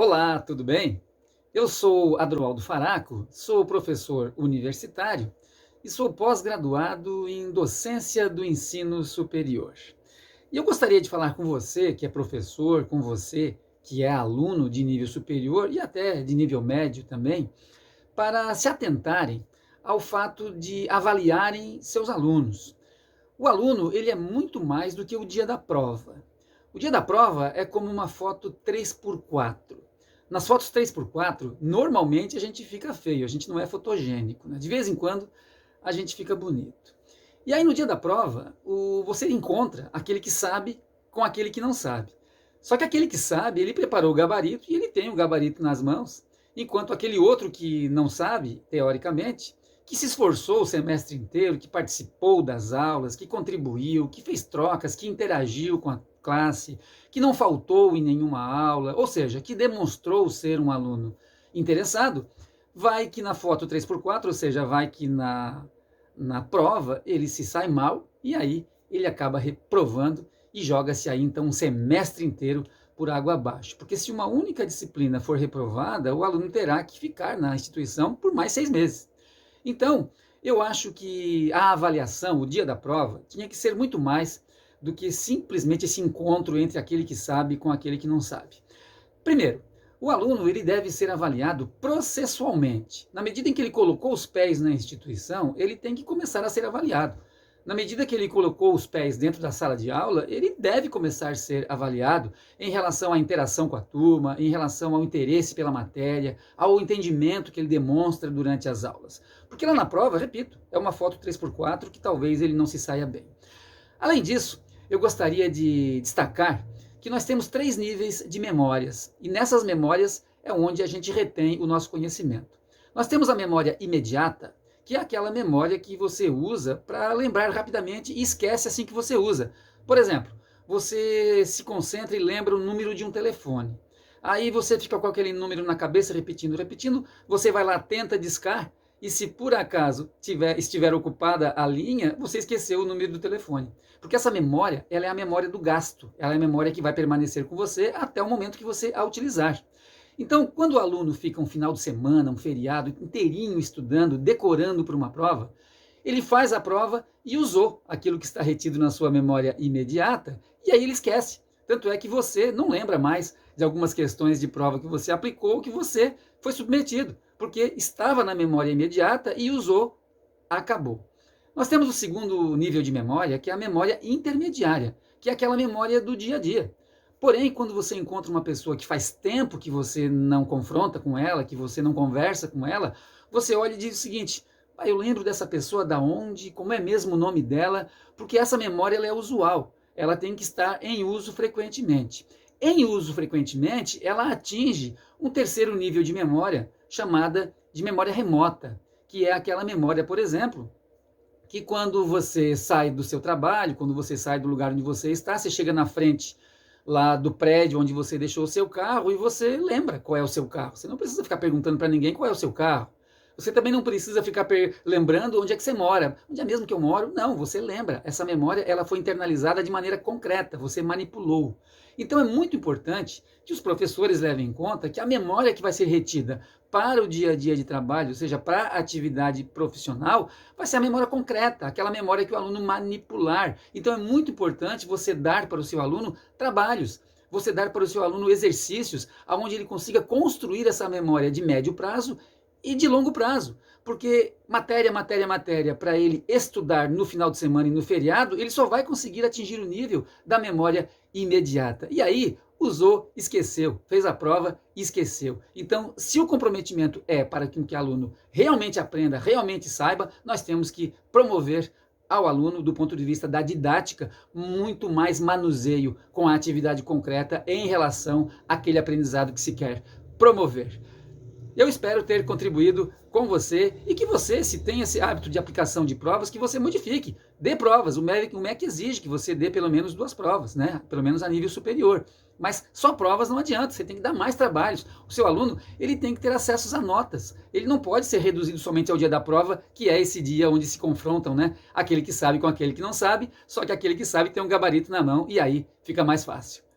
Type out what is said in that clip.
Olá, tudo bem? Eu sou Adroaldo Faraco, sou professor universitário e sou pós-graduado em docência do ensino superior. E eu gostaria de falar com você, que é professor, com você, que é aluno de nível superior e até de nível médio também, para se atentarem ao fato de avaliarem seus alunos. O aluno, ele é muito mais do que o dia da prova. O dia da prova é como uma foto 3x4. Nas fotos 3x4, normalmente a gente fica feio, a gente não é fotogênico, né? De vez em quando a gente fica bonito. E aí no dia da prova, você encontra aquele que sabe com aquele que não sabe. Só que aquele que sabe, ele preparou o gabarito e ele tem o gabarito nas mãos, enquanto aquele outro que não sabe, teoricamente, que se esforçou o semestre inteiro, que participou das aulas, que contribuiu, que fez trocas, que interagiu com a classe, que não faltou em nenhuma aula, ou seja, que demonstrou ser um aluno interessado, vai que na foto 3x4, ou seja, vai que na prova ele se sai mal e aí ele acaba reprovando e joga-se aí então um semestre inteiro por água abaixo. Porque se uma única disciplina for reprovada, o aluno terá que ficar na instituição por mais 6 meses. Então, eu acho que a avaliação, o dia da prova, tinha que ser muito mais do que simplesmente esse encontro entre aquele que sabe com aquele que não sabe. Primeiro, o aluno ele deve ser avaliado processualmente. Na medida em que ele colocou os pés na instituição, ele tem que começar a ser avaliado. Na medida que ele colocou os pés dentro da sala de aula, ele deve começar a ser avaliado em relação à interação com a turma, em relação ao interesse pela matéria, ao entendimento que ele demonstra durante as aulas. Porque lá na prova, repito, é uma foto 3x4 que talvez ele não se saia bem. Além disso, eu gostaria de destacar que nós temos 3 níveis de memórias, e nessas memórias é onde a gente retém o nosso conhecimento. Nós temos a memória imediata, que é aquela memória que você usa para lembrar rapidamente e esquece assim que você usa. Por exemplo, você se concentra e lembra o número de um telefone. Aí você fica com aquele número na cabeça, repetindo, repetindo, você vai lá, tenta discar, e se por acaso estiver ocupada a linha, você esqueceu o número do telefone. Porque essa memória, ela é a memória do gasto, ela é a memória que vai permanecer com você até o momento que você a utilizar. Então, quando o aluno fica um final de semana, um feriado inteirinho estudando, decorando para uma prova, ele faz a prova e usou aquilo que está retido na sua memória imediata, e aí ele esquece. Tanto é que você não lembra mais de algumas questões de prova que você aplicou, que você foi submetido, porque estava na memória imediata e usou, acabou. Nós temos o segundo nível de memória, que é a memória intermediária, que é aquela memória do dia a dia. Porém, quando você encontra uma pessoa que faz tempo que você não confronta com ela, que você não conversa com ela, você olha e diz o seguinte: eu lembro dessa pessoa da onde, como é mesmo o nome dela, porque essa memória ela é usual, ela tem que estar em uso frequentemente. Em uso frequentemente, ela atinge um terceiro nível de memória, chamada de memória remota, que é aquela memória, por exemplo, que quando você sai do seu trabalho, quando você sai do lugar onde você está, você chega na frente lá do prédio onde você deixou o seu carro e você lembra qual é o seu carro. Você não precisa ficar perguntando para ninguém qual é o seu carro. Você também não precisa ficar lembrando onde é que você mora. Onde é mesmo que eu moro? Não, você lembra. Essa memória ela foi internalizada de maneira concreta, você manipulou. Então é muito importante que os professores levem em conta que a memória que vai ser retida para o dia a dia de trabalho, ou seja, para a atividade profissional, vai ser a memória concreta, aquela memória que o aluno manipular. Então é muito importante você dar para o seu aluno trabalhos, você dar para o seu aluno exercícios onde ele consiga construir essa memória de médio prazo e de longo prazo, porque matéria, para ele estudar no final de semana e no feriado, ele só vai conseguir atingir o nível da memória imediata. E aí, usou, esqueceu, fez a prova e esqueceu. Então, se o comprometimento é para que o aluno realmente aprenda, realmente saiba, nós temos que promover ao aluno, do ponto de vista da didática, muito mais manuseio com a atividade concreta em relação àquele aprendizado que se quer promover. Eu espero ter contribuído com você e que você, se tem esse hábito de aplicação de provas, que você modifique. Dê provas. O MEC exige que você dê pelo menos 2 provas, né? Pelo menos a nível superior. Mas só provas não adianta, você tem que dar mais trabalhos. O seu aluno ele tem que ter acesso a notas. Ele não pode ser reduzido somente ao dia da prova, que é esse dia onde se confrontam, né? Aquele que sabe com aquele que não sabe, só que aquele que sabe tem um gabarito na mão e aí fica mais fácil.